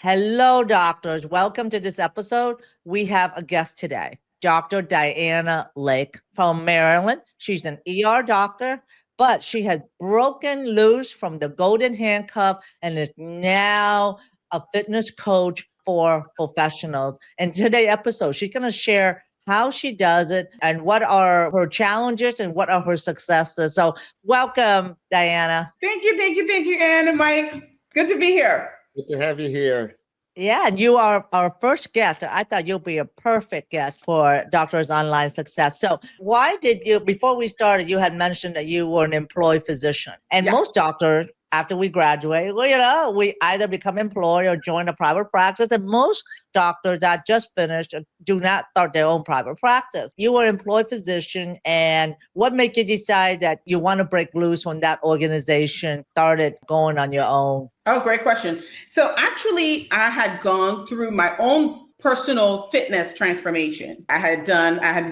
Hello, doctors. Welcome to this episode. We have a guest today, Dr. Dianah Lake from Maryland. She's an ER doctor, but she has broken loose from the golden handcuff and is now a fitness coach for professionals. In today's episode, she's going to share how she does it and what are her challenges and what are her successes. So welcome, Dianah. Thank you, Ann and Mike. Good to be here. Good to have you here. Yeah, and you are our first guest. I thought you'll be a perfect guest for Doctors Online Success. So why did you, before we started, you had mentioned that you were an employed physician. And Yes. most doctors, after we graduate, well, we either become employed or join a private practice. And most doctors that just finished do not start their own private practice. You were an employed physician. And what made you decide that you want to break loose from that organization, started going on your own? Oh, great question. So actually, I had gone through my own personal fitness transformation. I had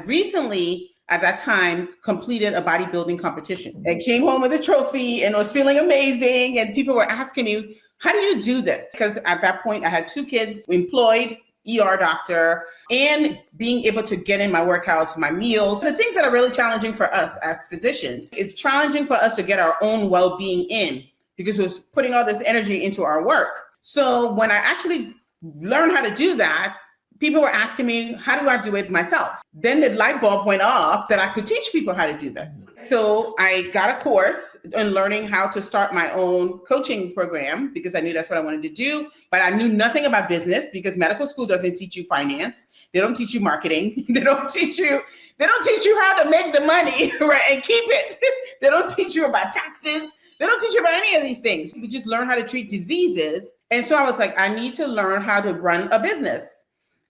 recently, at that time, completed a bodybuilding competition and came home with a trophy and was feeling amazing. And people were asking me, how do you do this? Because at that point, I had 2 kids, employed ER doctor, and being able to get in my workouts, my meals, the things that are really challenging for us as physicians. It's challenging for us to get our own well-being in, because it was putting all this energy into our work. So when I actually learned how to do that, people were asking me, how do I do it myself? Then the light bulb went off that I could teach people how to do this. So I got a course in learning how to start my own coaching program, because I knew that's what I wanted to do. But I knew nothing about business, because medical school doesn't teach you finance. They don't teach you marketing. They don't teach you how to make the money, right, and keep it. They don't teach you about taxes. They don't teach you about any of these things. We just learn how to treat diseases. And so I was like, I need to learn how to run a business.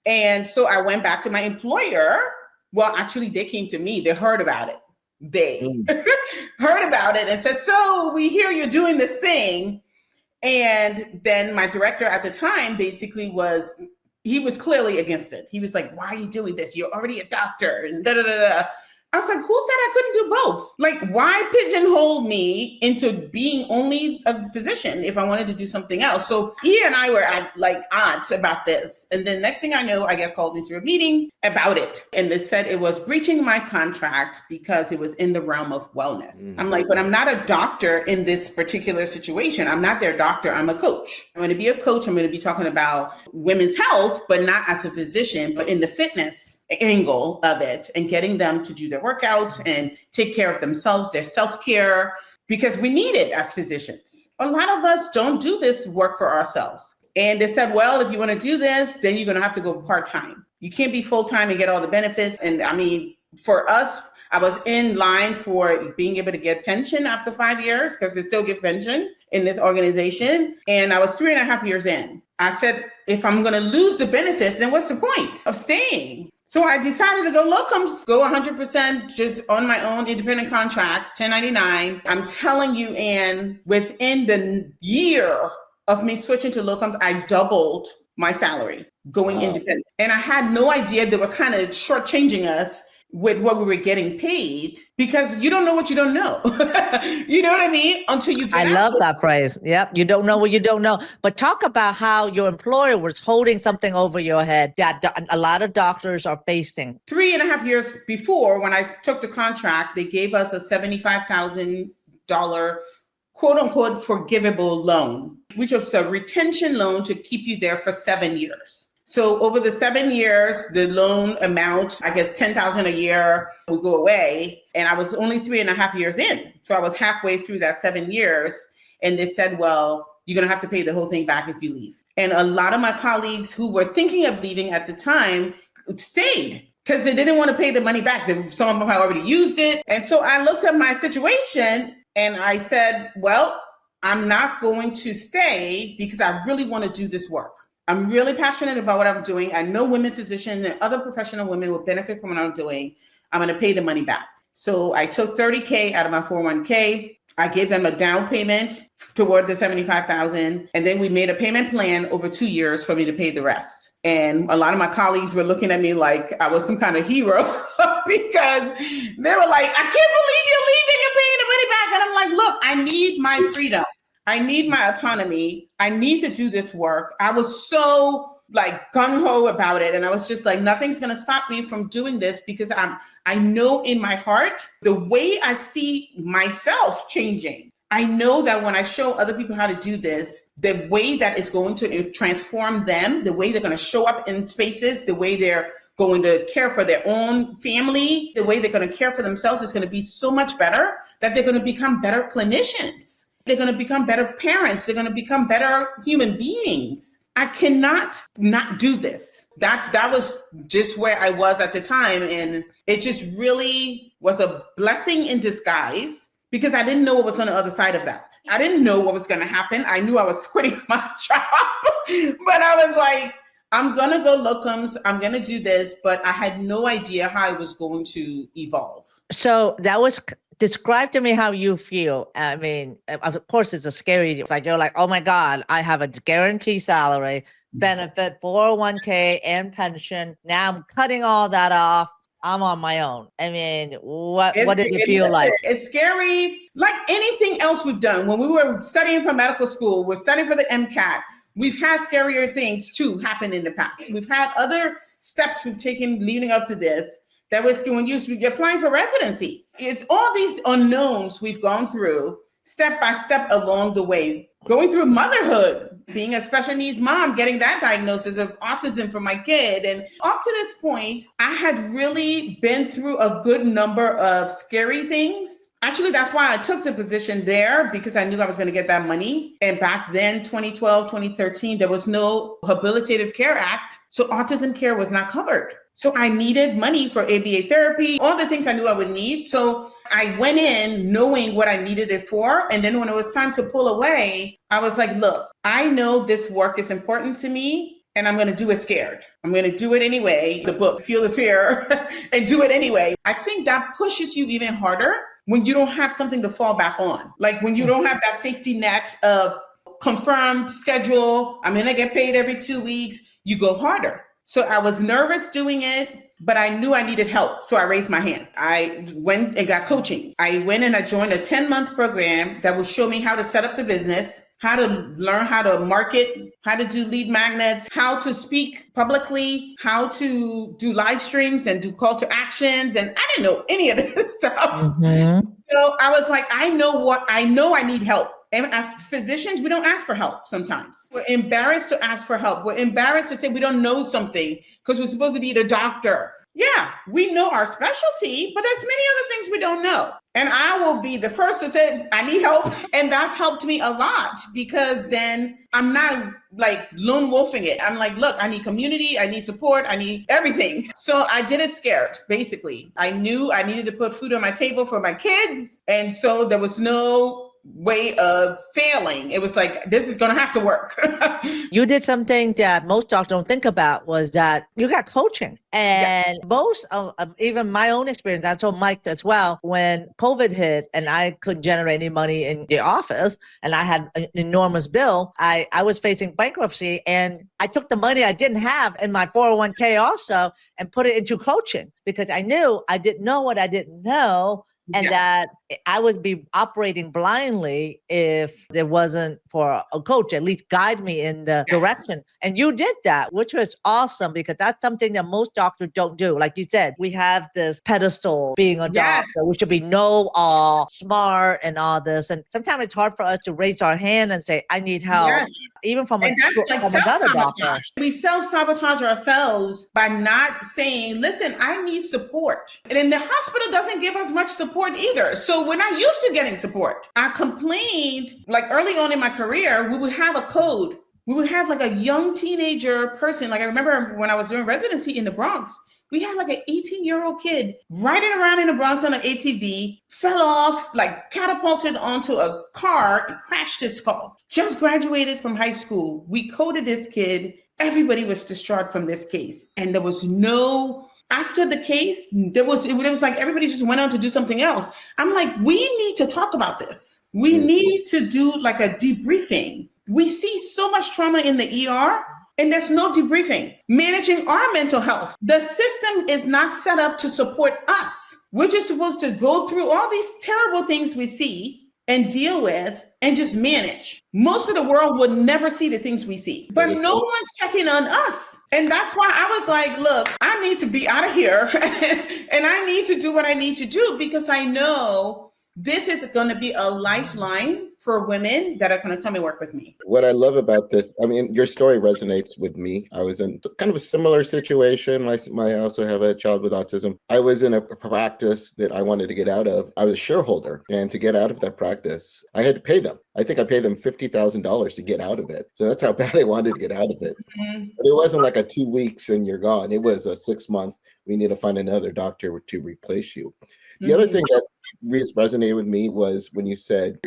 And so I went back to my employer. Well, actually, they came to me. They heard about it. They heard about it and said, so we hear you're doing this thing. And then my director at the time basically he was clearly against it. He was like, why are you doing this? You're already a doctor and da da da da. I was like, who said I couldn't do both? Like, why pigeonhole me into being only a physician if I wanted to do something else? So he and I were at odds about this. And then next thing I know, I get called into a meeting about it. And they said it was breaching my contract because it was in the realm of wellness. Mm-hmm. I'm like, but I'm not a doctor in this particular situation. I'm not their doctor. I'm a coach. I'm going to be a coach. I'm going to be talking about women's health, but not as a physician, but in the fitness angle of it, and getting them to do their workouts and take care of themselves, their self-care, because we need it as physicians. A lot of us don't do this work for ourselves. And they said, well, if you want to do this, then you're going to have to go part-time. You can't be full-time and get all the benefits. And I mean, for us, I was in line for being able to get pension after 5 years, because they still give pension in this organization. And I was 3.5 years in. I said, if I'm going to lose the benefits, then what's the point of staying? So I decided to go locums, go 100% just on my own independent contracts, 1099. I'm telling you, Ann, within the year of me switching to locums, I doubled my salary going independent. And I had no idea they were kind of shortchanging us with what we were getting paid, because you don't know what you don't know. You know what I mean? Until you get I love that phrase. Yep. You don't know what you don't know. But talk about how your employer was holding something over your head that a lot of doctors are facing. 3.5 years before, when I took the contract, they gave us a $75,000 quote unquote forgivable loan, which was a retention loan to keep you there for 7 years. So over the 7 years, the loan amount, I guess $10,000 a year would go away. And I was only 3.5 years in. So I was halfway through that 7 years. And they said, well, you're going to have to pay the whole thing back if you leave. And a lot of my colleagues who were thinking of leaving at the time stayed, because they didn't want to pay the money back. Some of them had already used it. And so I looked at my situation and I said, well, I'm not going to stay because I really want to do this work. I'm really passionate about what I'm doing. I know women physicians and other professional women will benefit from what I'm doing. I'm going to pay the money back. So I took $30,000 out of my 401k. I gave them a down payment toward the $75,000. And then we made a payment plan over 2 years for me to pay the rest. And a lot of my colleagues were looking at me like I was some kind of hero because they were like, I can't believe you're leaving and paying the money back. And I'm like, look, I need my freedom. I need my autonomy. I need to do this work. I was so like gung-ho about it. And I was just like, nothing's going to stop me from doing this because I know in my heart, the way I see myself changing. I know that when I show other people how to do this, the way that is going to transform them, the way they're going to show up in spaces, the way they're going to care for their own family, the way they're going to care for themselves is going to be so much better that they're going to become better clinicians. They're going to become better parents. They're going to become better human beings. I cannot not do this. That was just where I was at the time. And it just really was a blessing in disguise because I didn't know what was on the other side of that. I didn't know what was going to happen. I knew I was quitting my job, but I was like, I'm going to go locums. I'm going to do this, but I had no idea how it was going to evolve. So that was, describe to me how you feel. I mean, of course, it's a scary, it's like, you're like, oh my God, I have a guaranteed salary, benefit, 401k and pension. Now I'm cutting all that off. I'm on my own. I mean, what did it feel like? It's scary. Like anything else we've done. When we were studying for medical school, we're studying for the MCAT. We've had scarier things too happen in the past. We've had other steps we've taken leading up to this. That was when you're applying for residency. It's all these unknowns we've gone through step by step along the way. Going through motherhood, being a special needs mom, getting that diagnosis of autism for my kid. And up to this point, I had really been through a good number of scary things. Actually, that's why I took the position there because I knew I was going to get that money. And back then, 2012, 2013, there was no Habilitative Care Act. So autism care was not covered. So I needed money for ABA therapy, all the things I knew I would need. So I went in knowing what I needed it for. And then when it was time to pull away, I was like, look, I know this work is important to me and I'm going to do it scared. I'm going to do it anyway. The book, Feel the Fear, and do it anyway. I think that pushes you even harder when you don't have something to fall back on. Like when you don't have that safety net of confirmed schedule, I'm going to get paid every 2 weeks, you go harder. So I was nervous doing it, but I knew I needed help. So I raised my hand. I went and got coaching. I went and I joined a 10-month program that will show me how to set up the business, how to learn how to market, how to do lead magnets, how to speak publicly, how to do live streams and do call to actions. And I didn't know any of this stuff. Mm-hmm. So I was like, I know I need help. And as physicians, we don't ask for help sometimes. We're embarrassed to ask for help. We're embarrassed to say we don't know something because we're supposed to be the doctor. Yeah, we know our specialty, but there's many other things we don't know. And I will be the first to say, I need help. And that's helped me a lot because then I'm not like lone wolfing it. I'm like, look, I need community. I need support. I need everything. So I did it scared, basically. I knew I needed to put food on my table for my kids. And so there was no way of failing. It was like, this is going to have to work. You did something that most doctors don't think about was that you got coaching. And most of even my own experience, I told Mike as well, when COVID hit and I couldn't generate any money in the office and I had an enormous bill, I was facing bankruptcy and I took the money I didn't have in my 401k also and put it into coaching because I knew I didn't know what I didn't know. And that I would be operating blindly if it wasn't for a coach, at least guide me in the direction. And you did that, which was awesome because that's something that most doctors don't do. Like you said, we have this pedestal being a doctor. We should be know-all, smart and all this. And sometimes it's hard for us to raise our hand and say, I need help, even from another doctor. We self-sabotage ourselves by not saying, listen, I need support. And then the hospital doesn't give us much support either. So we're not used to getting support. I complained, like early on in my career, we would have a code. We would have like a young teenager person. Like I remember when I was doing residency in the Bronx, we had like an 18-year-old kid riding around in the Bronx on an ATV, fell off, like catapulted onto a car and crashed his skull. Just graduated from high school. We coded this kid. Everybody was distraught from this case. And there was no... After the case, it was like everybody just went on to do something else. I'm like, we need to talk about this. We need to do like a debriefing. We see so much trauma in the ER and there's no debriefing. Managing our mental health. The system is not set up to support us. We're just supposed to go through all these terrible things we see and deal with and just manage. Most of the world would never see the things we see, but no one's checking on us. And that's why I was like, look, I need to be out of here and I need to do what I need to do, because I know this is going to be a lifeline for women that are going to come and work with me. What I love about this, I mean, your story resonates with me. I was in kind of a similar situation. I also have a child with autism. I was in a practice that I wanted to get out of. I was a shareholder, and to get out of that practice, I had to pay them. I think I paid them $50,000 to get out of it. So that's how bad I wanted to get out of it. Mm-hmm. But it wasn't like a 2 weeks and you're gone. It was a 6 month. We need to find another doctor to replace you. The other thing that resonated with me was when you said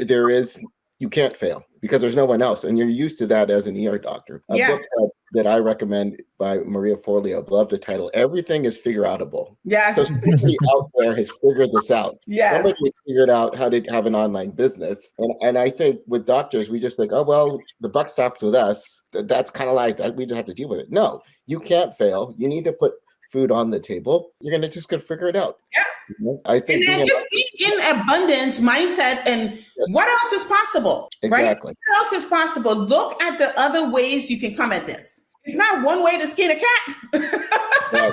you can't fail because there's no one else. And you're used to that as an ER doctor. A book that I recommend by Maria Forleo, love the title, Everything is Figure-Outable. Yes. So somebody out there has figured this out. Yes. Somebody has figured out how to have an online business. And I think with doctors, we just think, oh, well, the buck stops with us. That's kind of like that. We just have to deal with it. No, you can't fail. You need to put food on the table. You're going to figure it out. Yeah. I think. And then just be in abundance mindset and what else is possible? Exactly. Right? What else is possible? Look at the other ways you can come at this. It's not one way to skin a cat. Right.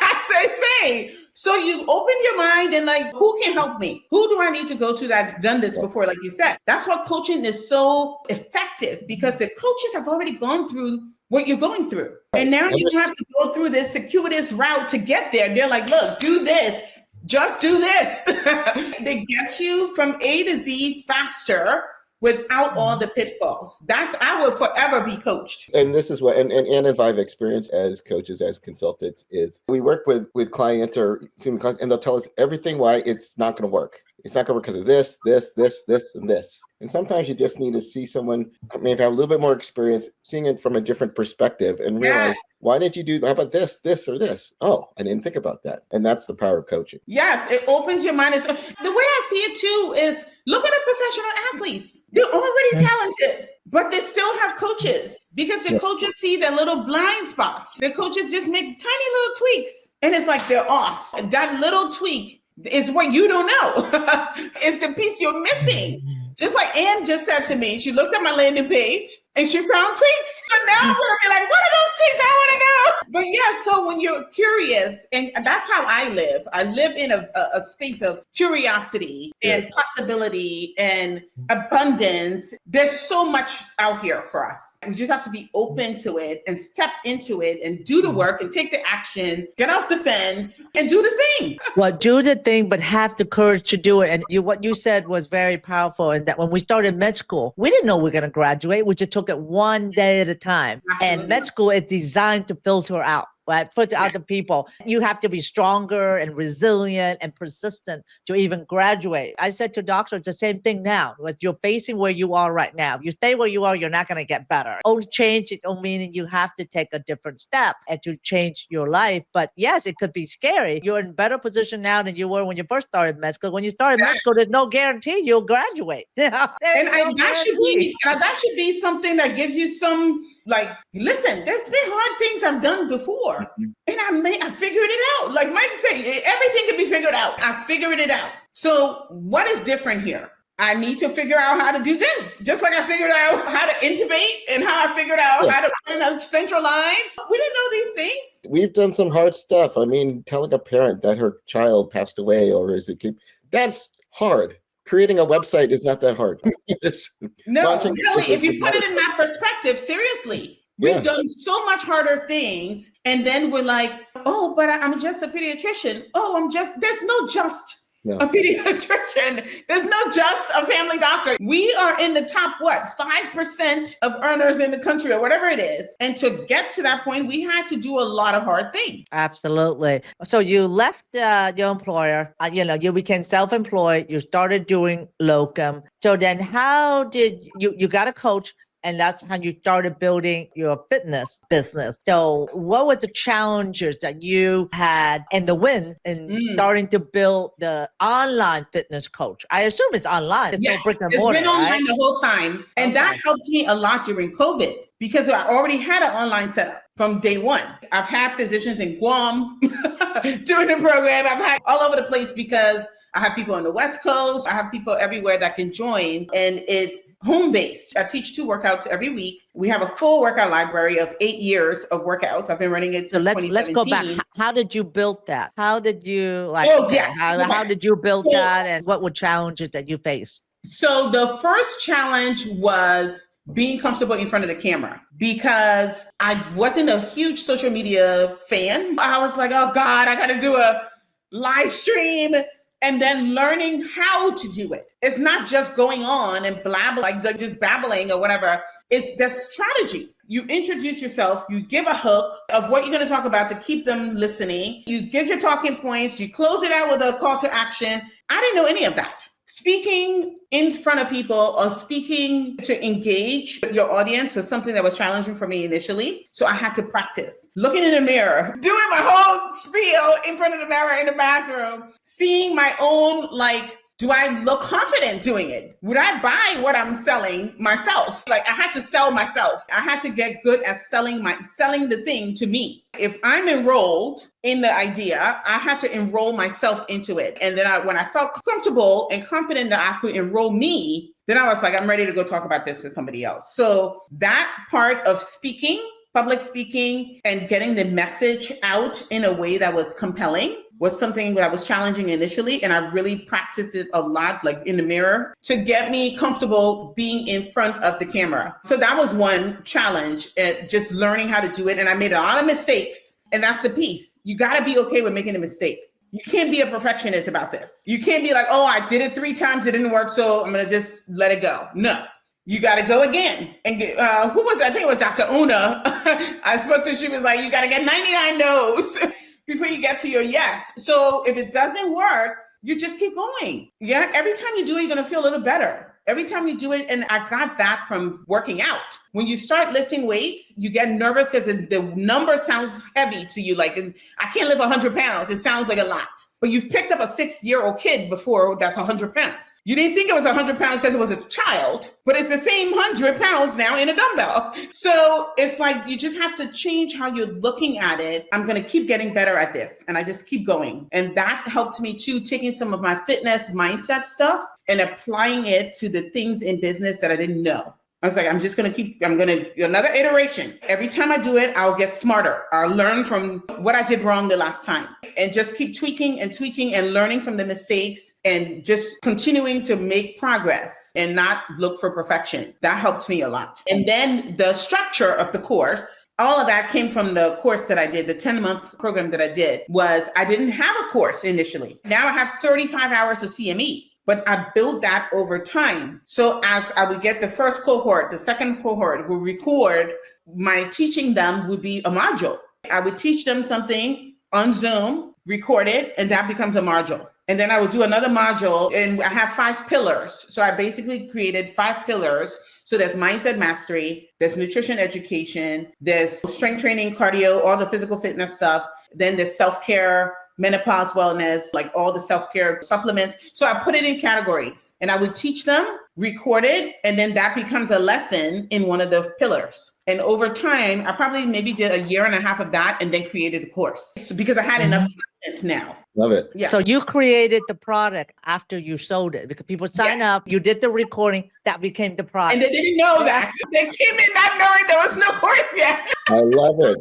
I say. So you open your mind and like, who can help me? Who do I need to go to that's done this before? Like you said, that's why coaching is so effective, because the coaches have already gone through what you're going through. And now you have to go through this circuitous route to get there. They're like, look, do this. Just do this. They get you from A to Z faster without all the pitfalls. I will forever be coached. And this is what, and Ann and I've experienced as coaches, as consultants, is we work with clients or student clients, and they'll tell us everything why it's not going to work. It's not going to work because of this, and this. And sometimes you just need to see someone maybe have a little bit more experience, seeing it from a different perspective and realize, why didn't you do, how about this, or this? Oh, I didn't think about that. And that's the power of coaching. Yes, it opens your mind. The way I see it too is look at the professional athletes. They're already talented, but they still have coaches because the coaches see their little blind spots. The coaches just make tiny little tweaks and it's like they're off. That little tweak is what you don't know. It's the piece you're missing. Just like Ann just said to me, she looked at my landing page and she found tweaks. So now we're like, what are those tweaks? I want to know. But yeah, so when you're curious, and that's how I live in a space of curiosity and possibility and abundance. There's so much out here for us. We just have to be open to it and step into it and do the work and take the action, get off the fence and do the thing. Well, do the thing, but have the courage to do it. And what you said was very powerful. And that when we started med school, we didn't know we were going to graduate. We just took it one day at a time. Absolutely. And med school is designed to filter out. Right? Filter out the people. You have to be stronger and resilient and persistent to even graduate. I said to doctors the same thing now. You're facing where you are right now. You stay where you are, you're not going to get better. Only change it don't mean you have to take a different step and to change your life. But yes, it could be scary. You're in a better position now than you were when you first started med school. When you started med school, there's no guarantee you'll graduate. That should be something that gives you some. Like, listen, there's been hard things I've done before, and I figured it out. Like Mike said, everything can be figured out. I figured it out. So what is different here? I need to figure out how to do this, just like I figured out how to intubate and how I figured out how to put in a central line. We didn't know these things. We've done some hard stuff. I mean, telling a parent that her child passed away that's hard. Creating a website is not that hard. No, really, if you put it in that perspective, seriously, we've done so much harder things. And then we're like, oh, but I'm just a pediatrician. Oh, there's no just a pediatrician. There's no just a family doctor. We are in the top, 5% of earners in the country or whatever it is. And to get to that point, we had to do a lot of hard things. Absolutely. So you left your employer, you became self-employed, you started doing locum. So then how did you got a coach? And that's how you started building your fitness business. So what were the challenges that you had and the wins in starting to build the online fitness coach? I assume it's online. It's no brick and mortar, been online the whole time. And that helped me a lot during COVID because I already had an online setup from day one. I've had physicians in Guam during the program. I've had all over the place because I have people on the West Coast. I have people everywhere that can join, and it's home-based. I teach 2 workouts every week. We have a full workout library of 8 years of workouts. I've been running it So since let's go back. 2017. How did you build that? How did you Yes. how did you build So- that, and what were challenges that you faced? So the first challenge was being comfortable in front of the camera, because I wasn't a huge social media fan. I was like, oh God, I got to do a live stream, and then learning how to do it. It's not just going on and like just babbling or whatever. It's the strategy. You introduce yourself, you give a hook of what you're going to talk about to keep them listening. You give your talking points, you close it out with a call to action. I didn't know any of that. Speaking in front of people or speaking to engage your audience was something that was challenging for me initially. So I had to practice looking in the mirror, doing my whole spiel in front of the mirror in the bathroom, seeing my own, like, do I look confident doing it? Would I buy what I'm selling myself? Like, I had to sell myself. I had to get good at selling the thing to me. If I'm enrolled in the idea, I had to enroll myself into it. And then when I felt comfortable and confident that I could enroll me, then I was like, I'm ready to go talk about this with somebody else. So that part of speaking, public speaking, and getting the message out in a way that was compelling was something that was challenging initially. And I really practiced it a lot, like in the mirror, to get me comfortable being in front of the camera. So that was one challenge, just learning how to do it. And I made a lot of mistakes. And that's the piece. You got to be okay with making a mistake. You can't be a perfectionist about this. You can't be like, oh, I did it 3 times, it didn't work, so I'm going to just let it go. No. You got to go again. And who was it? I think it was Dr. Una. I spoke to, she was like, you got to get 99 no's before you get to your yes. So if it doesn't work, you just keep going. Yeah. Every time you do it, you're going to feel a little better. Every time you do it, and I got that from working out. When you start lifting weights, you get nervous because the number sounds heavy to you. Like, I can't lift 100 pounds. It sounds like a lot. But you've picked up a 6-year-old kid before that's 100 pounds. You didn't think it was 100 pounds because it was a child, but it's the same 100 pounds now in a dumbbell. So it's like, you just have to change how you're looking at it. I'm going to keep getting better at this. And I just keep going. And that helped me too, taking some of my fitness mindset stuff and applying it to the things in business that I didn't know. I was like, I'm going to another iteration. Every time I do it, I'll get smarter. I'll learn from what I did wrong the last time, and just keep tweaking and learning from the mistakes, and just continuing to make progress and not look for perfection. That helped me a lot. And then the structure of the course, all of that came from the course that I did, the 10-month program that I did. I didn't have a course initially. Now I have 35 hours of CME. But I built that over time. So as I would get the first cohort, the second cohort would record, my teaching them would be a module. I would teach them something on Zoom, record it, and that becomes a module. And then I would do another module, and I have 5 pillars. So I basically created 5 pillars. So there's mindset mastery, there's nutrition education, there's strength training, cardio, all the physical fitness stuff. Then there's self-care, menopause wellness, like all the self-care supplements. So I put it in categories, and I would teach them, record it, and then that becomes a lesson in one of the pillars. And over time, I probably maybe did a 1.5 years of that, and then created a course. So because I had enough content now. Love it. Yeah. So you created the product after you sold it, because people sign up, you did the recording, that became the product. And they didn't know that. They came in not knowing there was no course yet. I love it.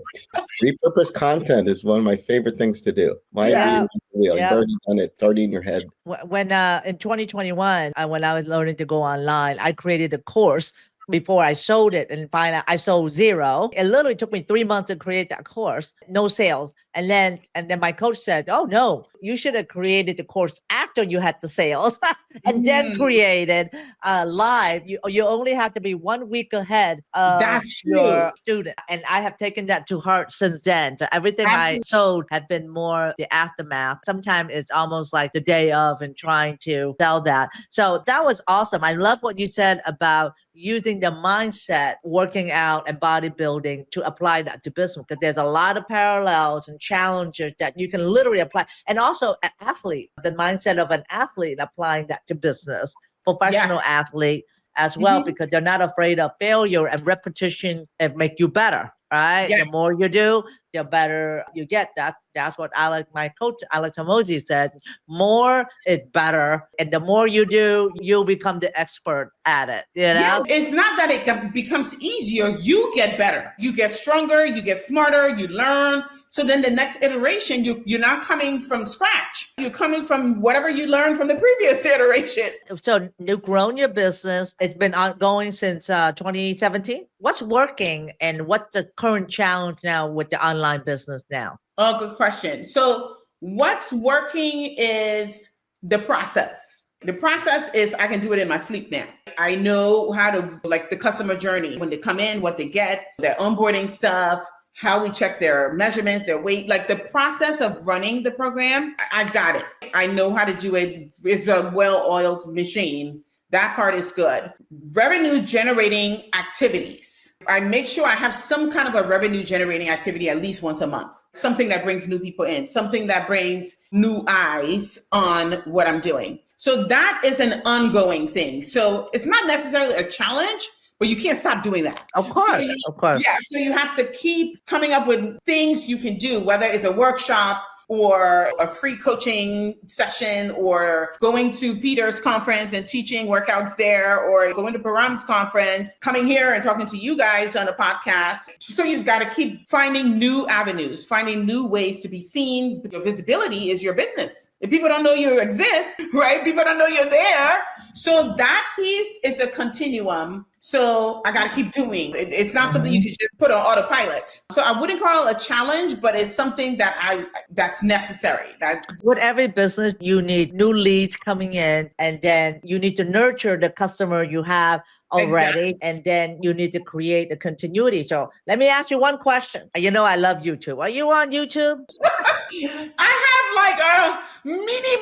Repurpose content is one of my favorite things to do. Why Yeah. You've already done it. It's already in your head. When in 2021, when I was learning to go online, I created a course before I sold it, and finally I sold 0. It literally took me 3 months to create that course, no sales. And then my coach said, oh no, you should have created the course after you had the sales and then created live. You only have to be 1 week ahead of your student. And I have taken that to heart since then. So everything I sold had been more the aftermath. Sometimes it's almost like the day of and trying to sell that. So that was awesome. I love what you said about using the mindset, working out and bodybuilding to apply that to business, because there's a lot of parallels and challenges that you can literally apply. And also an athlete, the mindset of an athlete, applying that to business, professional athlete as well, because they're not afraid of failure, and repetition and make you better. right? Yes. The more you do, the better you get. That's what my coach, Alex Hormozi, said. More is better. And the more you do, you'll become the expert at it, you know? Yeah, it's not that it becomes easier. You get better. You get stronger. You get smarter. You learn. So then the next iteration, you're not coming from scratch. You're coming from whatever you learned from the previous iteration. So you've grown your business. It's been ongoing since 2017. What's working and what's the current challenge now with the online business now? Oh, good question. So what's working is the process. The process is I can do it in my sleep now. I know how to, like, the customer journey, when they come in, what they get, their onboarding stuff, how we check their measurements, their weight, like the process of running the program. I got it. I know how to do it. It's a well-oiled machine. That part is good. Revenue generating activities. I make sure I have some kind of a revenue generating activity at least once a month. Something that brings new people in, something that brings new eyes on what I'm doing. So that is an ongoing thing. So it's not necessarily a challenge, but you can't stop doing that. Of course, of course. Yeah, so you have to keep coming up with things you can do, whether it's a workshop or a free coaching session, or going to Peter's conference and teaching workouts there, or going to Param's conference, coming here and talking to you guys on a podcast. So you've got to keep finding new avenues, finding new ways to be seen. Your visibility is your business. If people don't know you exist, right? People don't know you're there. So that piece is a continuum. So I got to keep doing it. It's not something you can just put on autopilot. So I wouldn't call it a challenge, but it's something that's necessary. With every business, you need new leads coming in, and then you need to nurture the customer you have already. Exactly. And then you need to create a continuity. So let me ask you one question. You know, I love YouTube. Are you on YouTube? I have like a mini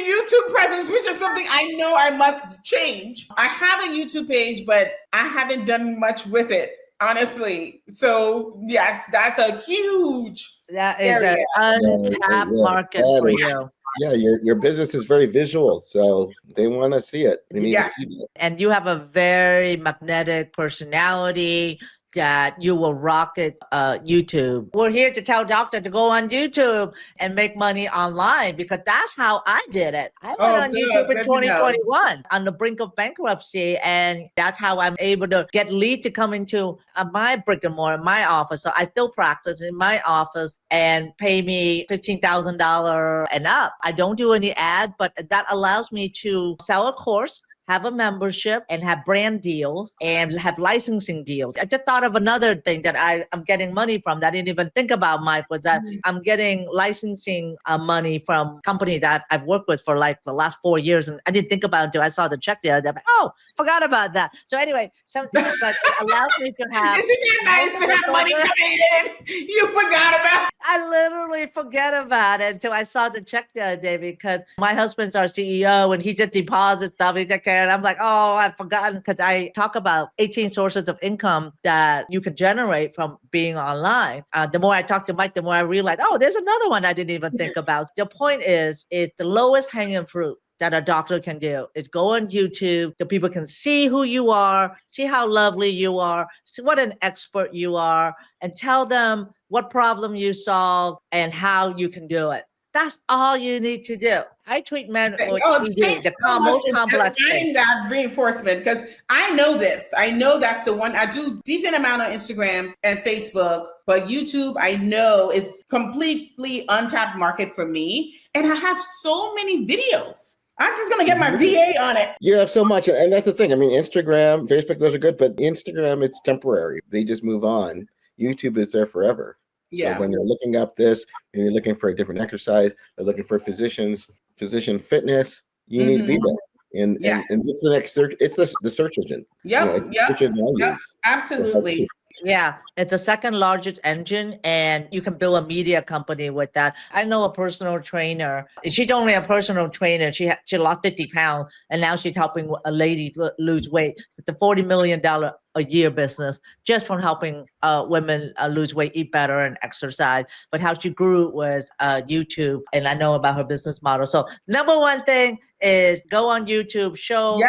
YouTube presence, which is something I know I must change. I have a YouTube page, but I haven't done much with it, honestly. So yes, that's a huge that is area. An untapped market for you. Yeah, your business is very visual, so they want to see it. They need to see it. And you have a very magnetic personality that you will rocket YouTube. We're here to tell doctor to go on YouTube and make money online, because that's how I did it. I went on YouTube in 2021 on the brink of bankruptcy, and that's how I'm able to get lead to come into my brick and mortar, my office. So I still practice in my office and pay me $15,000 and up. I don't do any ads, but that allows me to sell a course, have a membership, and have brand deals and have licensing deals. I just thought of another thing that I'm getting money from that I didn't even think about, Mike, was that I'm getting licensing money from companies that I've worked with for like the last 4 years. And I didn't think about it until I saw the check the other day. Oh, forgot about that. So anyway, but it allows me to have. Isn't it nice to have money coming in? You forgot about it. I literally forget about it until I saw the check the other day, because my husband's our CEO and he just deposits stuff. He just and I'm like, oh, I've forgotten, because I talk about 18 sources of income that you can generate from being online. The more I talk to Mike, the more I realize, oh, there's another one I didn't even think about. The point is, it's the lowest hanging fruit that a doctor can do is go on YouTube so people can see who you are, see how lovely you are, see what an expert you are, and tell them what problem you solve and how you can do it. That's all you need to do. I treat men with the most complex thing. That reinforcement, because I know this. I know that's the one. I do decent amount on Instagram and Facebook, but YouTube I know is completely untapped market for me. And I have so many videos. I'm just going to get my VA on it. You have so much. And that's the thing. I mean, Instagram, Facebook, those are good, but Instagram, it's temporary. They just move on. YouTube is there forever. Yeah. So when you're looking up this, and you're looking for a different exercise, they're looking for physician fitness, you need to be there. And it's the next search. It's the search engine. Yep. Absolutely. Yeah, it's the second largest engine, and you can build a media company with that. I know a personal trainer. She's only a personal trainer. She lost 50 pounds, and now she's helping a lady lose weight. It's a $40 million a year business just from helping women lose weight, eat better, and exercise. But how she grew was YouTube, and I know about her business model. So number one thing is go on YouTube, show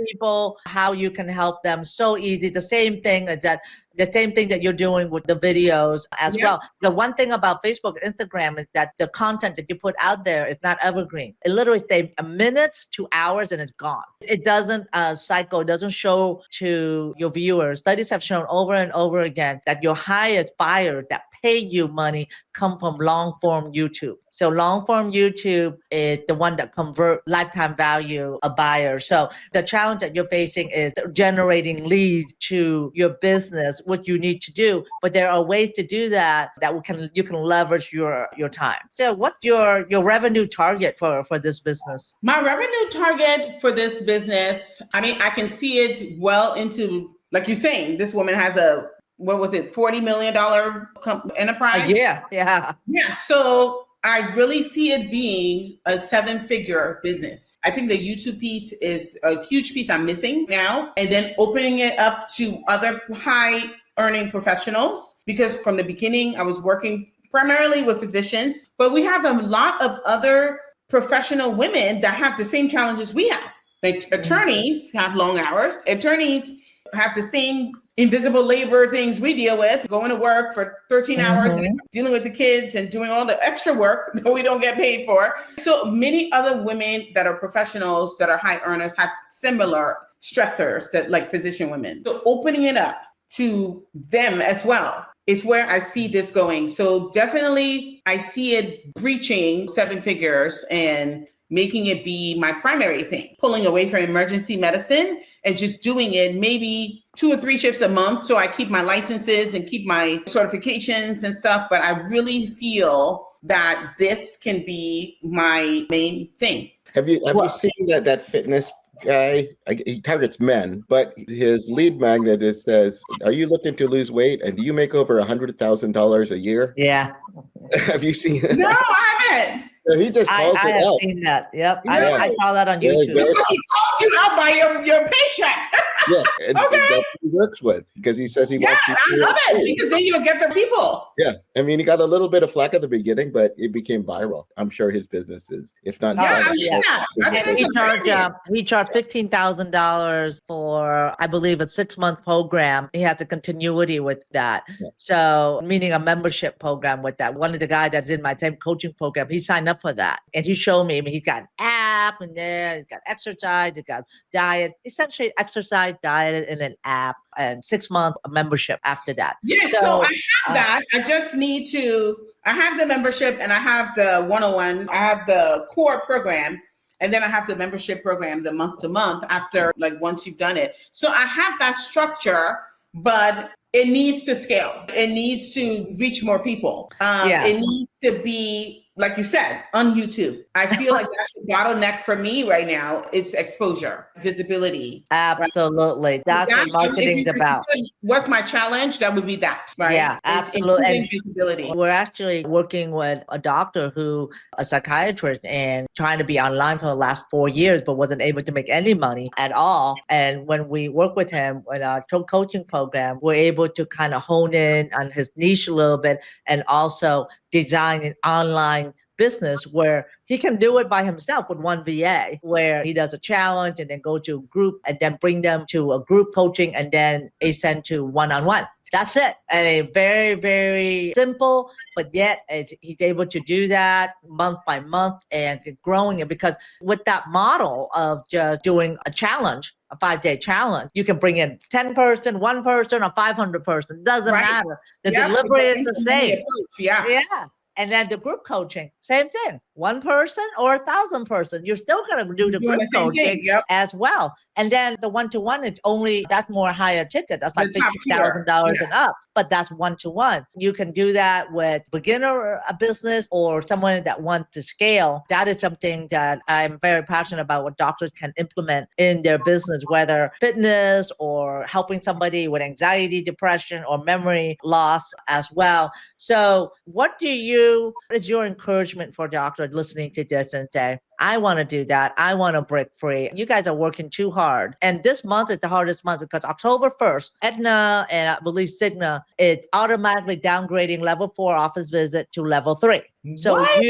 people how you can help them. So easy. The same thing that you're doing with the videos as well. The one thing about Facebook, Instagram is that the content that you put out there is not evergreen. It literally stays minutes to hours and it's gone. It doesn't cycle, it doesn't show to your viewers. Studies have shown over and over again that your highest buyers that pay you money come from long form YouTube. So long form YouTube is the one that convert lifetime value of buyers. So the challenge that you're facing is generating leads to your business, what you need to do. But there are ways to do that you can leverage your time. So what's your revenue target for this business? My revenue target for this business, I mean, I can see it well into, like you're saying, this woman has a, what was it, $40 million enterprise? Yeah. So I really see it being a 7-figure business. I think the YouTube piece is a huge piece I'm missing now. And then opening it up to other high earning professionals, because from the beginning, I was working primarily with physicians, but we have a lot of other professional women that have the same challenges we have. Like attorneys have long hours. Attorneys have the same invisible labor things we deal with, going to work for 13 hours and dealing with the kids and doing all the extra work that we don't get paid for. So many other women that are professionals that are high earners have similar stressors that like physician women. So opening it up to them as well is where I see this going. So definitely I see it breaching 7 figures and making it be my primary thing, pulling away from emergency medicine and just doing it maybe 2 or 3 shifts a month. So I keep my licenses and keep my certifications and stuff. But I really feel that this can be my main thing. Have you seen that fitness guy? He targets men, but his lead magnet says, "Are you looking to lose weight? And do you make over $100,000 a year?" Yeah. Have you seen it? No, I haven't. So he just calls I it have out. seen that. Yep. Yeah. I saw that on YouTube. So he calls you out by your paycheck. Yeah, and Okay. that's what he works with, because he says he wants you to I love it, because then you'll get the people. Yeah, I mean, he got a little bit of flack at the beginning, but it became viral. I'm sure his business is, if not, Yeah, viral. I think And it's he charged $15,000 for, I believe, a 6-month program. He has a continuity with that. Yeah. So, meaning a membership program with that. One of the guys that's in my same coaching program, he signed up for that. And he showed me, I mean, he's got an app and then he's got exercise, he's got diet, essentially exercise, diet, and an app, and 6-month membership after that. Yes, so I have that. I just need to, I have the membership and I have the 101. I have the core program. And then I have the membership program, the month to month after, like, once you've done it. So I have that structure, but it needs to scale. It needs to reach more people. It needs to be, like you said, on YouTube. I feel like that's the bottleneck for me right now is exposure, visibility. Absolutely. Right? That's what marketing's about. What's my challenge? That would be that, right? Yeah, absolutely. And visibility. we're actually working with a doctor a psychiatrist, and trying to be online for the last 4 years, but wasn't able to make any money at all. And when we work with him in our coaching program, we're able to kind of hone in on his niche a little bit and also design an online business where he can do it by himself with one VA, where he does a challenge and then go to a group and then bring them to a group coaching and then ascend to one-on-one. That's it. And a very, very simple, but yet he's able to do that month by month and growing it, because with that model of just doing a challenge, a 5-day challenge, you can bring in 10 person, 1 person, or 500 person. Doesn't matter. The delivery is the same. Yeah. And then the group coaching, same thing. 1 person or 1,000 person, you're still going to do the group coaching as well. And then the one-to-one is that's more higher ticket. That's like $50,000 and up, but that's one-to-one. You can do that with beginner business or someone that wants to scale. That is something that I'm very passionate about, what doctors can implement in their business, whether fitness or helping somebody with anxiety, depression, or memory loss as well. So what do you you, what is your encouragement for a doctor listening to this and say, I want to do that. I want to break free. You guys are working too hard. And this month is the hardest month because October 1st, Aetna and I believe Cigna is automatically downgrading level 4 office visit to level 3. So What?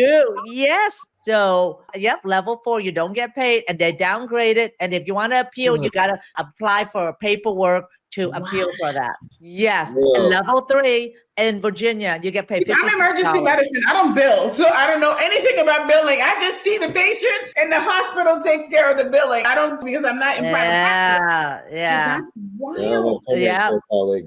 yes. So, yep, level 4, you don't get paid and they downgrade it. And if you want to appeal, you got to apply for paperwork to appeal for that. Yes. And level 3 in Virginia, you get paid $56. I'm emergency medicine. I don't bill. So I don't know anything about billing. I just see the patients and the hospital takes care of the billing. I don't, because I'm not in private practice. Yeah. That's wild.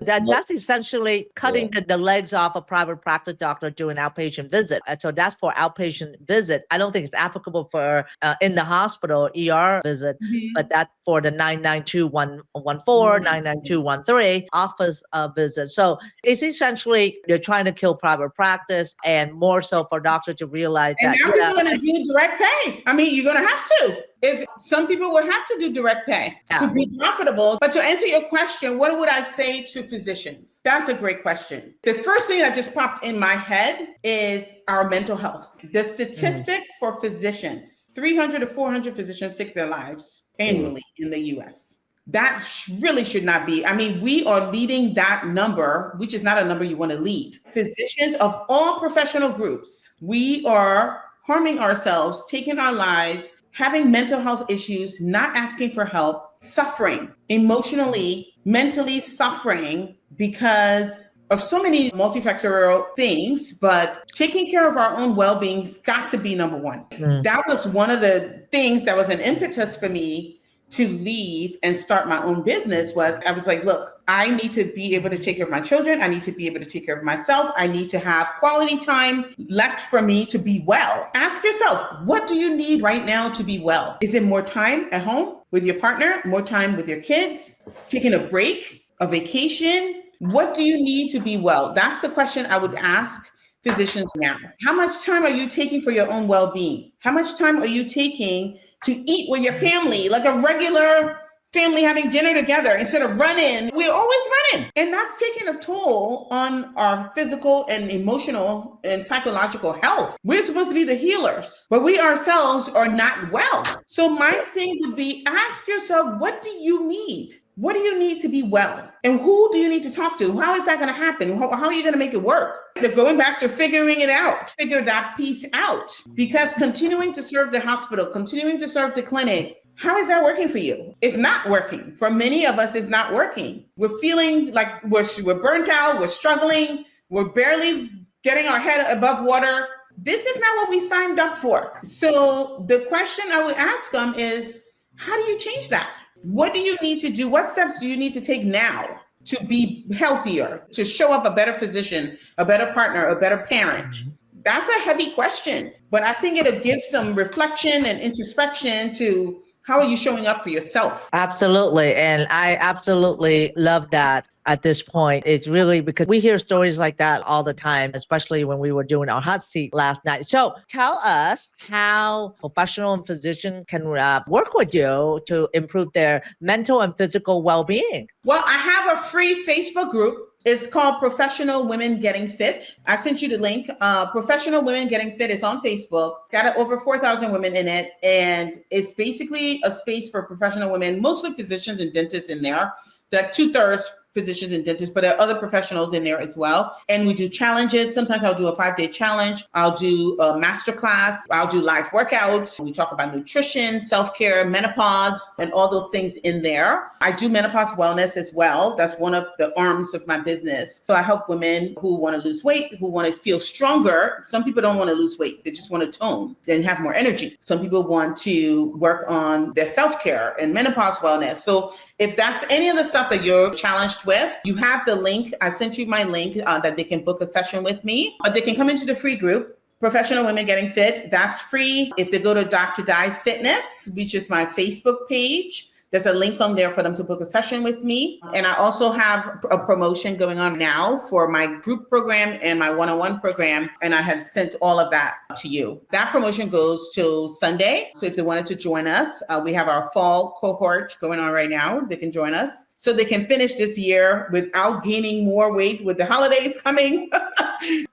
That's essentially cutting the legs off a private practice doctor doing outpatient visit. And so that's for outpatient visit. I don't think it's applicable for in the hospital ER visit, but that's for the 992-114, 992-13 office visit. So it's essentially they're trying to kill private practice and more so for doctors to realize and that. And now we're going to do direct pay. I mean, you're going to have to. If some people will have to do direct pay to be profitable. But to answer your question, what would I say to physicians? That's a great question. The first thing that just popped in my head is our mental health. The statistic for physicians, 300 to 400 physicians take their lives annually in the US. That really should not be. I mean, we are leading that number, which is not a number you want to lead. Physicians of all professional groups, we are harming ourselves, taking our lives, having mental health issues, not asking for help, suffering, emotionally, mentally suffering because of so many multifactorial things, but taking care of our own well-being has got to be number one. That was one of the things that was an impetus for me to leave and start my own business. Was I was like, look, I need to be able to take care of my children. I need to be able to take care of myself. I need to have quality time left for me to be well. Ask yourself, what do you need right now to be well? Is it more time at home with your partner, more time with your kids, taking a break, a vacation? What do you need to be well? That's the question I would ask physicians now. How much time are you taking for your own well-being? How much time are you taking to eat with your family, like a regular family having dinner together instead of running? We're always running. And that's taking a toll on our physical and emotional and psychological health. We're supposed to be the healers, but we ourselves are not well. So my thing would be, ask yourself, what do you need? What do you need to be well? And who do you need to talk to? How is that going to happen? How are you going to make it work? They're going back to figuring it out. Figure that piece out. Because continuing to serve the hospital, continuing to serve the clinic, how is that working for you? It's not working. For many of us, it's not working. We're feeling like we're burnt out, we're struggling, we're barely getting our head above water. This is not what we signed up for. So the question I would ask them is, how do you change that? What do you need to do? What steps do you need to take now to be healthier, to show up a better physician, a better partner, a better parent? That's a heavy question, but I think it'll give some reflection and introspection to how are you showing up for yourself? Absolutely. And I absolutely love that at this point. It's really because we hear stories like that all the time, especially when we were doing our hot seat last night. So tell us how professional and physician can work with you to improve their mental and physical well-being. Well, I have a free Facebook group. It's called Professional Women Getting Fit. I sent you the link. Professional Women Getting Fit is on Facebook. Got over 4,000 women in it. And it's basically a space for professional women, mostly physicians and dentists in there. There are 2/3 physicians and dentists, but there are other professionals in there as well. And we do challenges. Sometimes I'll do a 5-day challenge. I'll do a masterclass. I'll do live workouts. We talk about nutrition, self-care, menopause, and all those things in there. I do menopause wellness as well. That's one of the arms of my business. So I help women who want to lose weight, who want to feel stronger. Some people don't want to lose weight. They just want to tone and have more energy. Some people want to work on their self-care and menopause wellness. So if that's any of the stuff that you're challenged with, you have the link. I sent you my link that they can book a session with me, but they can come into the free group, Professional Women Getting Fit. That's free. If they go to Dr. Di Fitness, which is my Facebook page, there's a link on there for them to book a session with me. And I also have a promotion going on now for my group program and my one-on-one program. And I had sent all of that to you. That promotion goes till Sunday. So if they wanted to join us, we have our fall cohort going on right now. They can join us so they can finish this year without gaining more weight with the holidays coming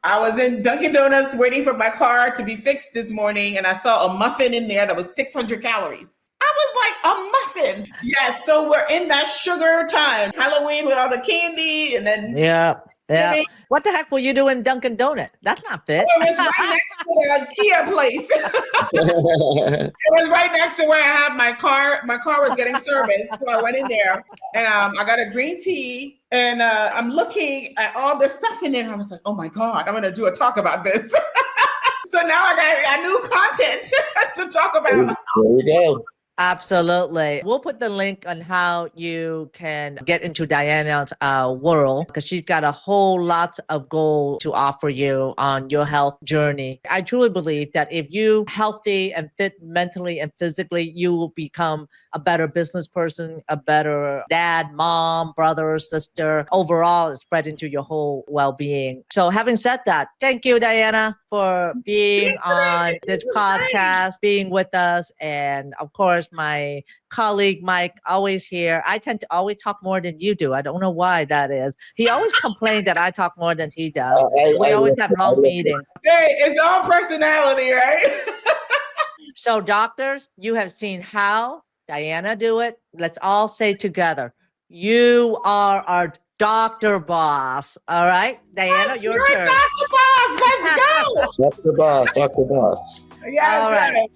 I was in Dunkin' Donuts waiting for my car to be fixed this morning, and I saw a muffin in there that was 600 calories. I was like, a muffin. Yes, so we're in that sugar time. Halloween with all the candy, and then Yeah. Yeah. giving. What the heck were you doing Dunkin' Donut? That's not fit. It was right next to the Kia place. It was right next to where I have my car. My car was getting serviced, so I went in there and I got a green tea. And I'm looking at all this stuff in there, and I was like, "Oh my God, I'm going to do a talk about this." So now I got new content to talk about. There you go. Absolutely. We'll put the link on how you can get into Dianah's world, because she's got a whole lot of gold to offer you on your health journey. I truly believe that if you healthy and fit mentally and physically, you will become a better business person, a better dad, mom, brother, sister. Overall, it spread into your whole well-being. So having said that, thank you, Dianah, for being on this podcast, being with us. And of course, my colleague Mike, always here. I tend to always talk more than you do. I don't know why that is. He always complains that I talk more than he does. We always have long meetings. Hey, it's all personality, right? So doctors, you have seen how Dianah do it. Let's all say together, you are our doctor boss. All right, Dianah, your You're turn. Dr. Boss. Let's go. Dr. Boss, Dr. Boss. Yes, All right. yes.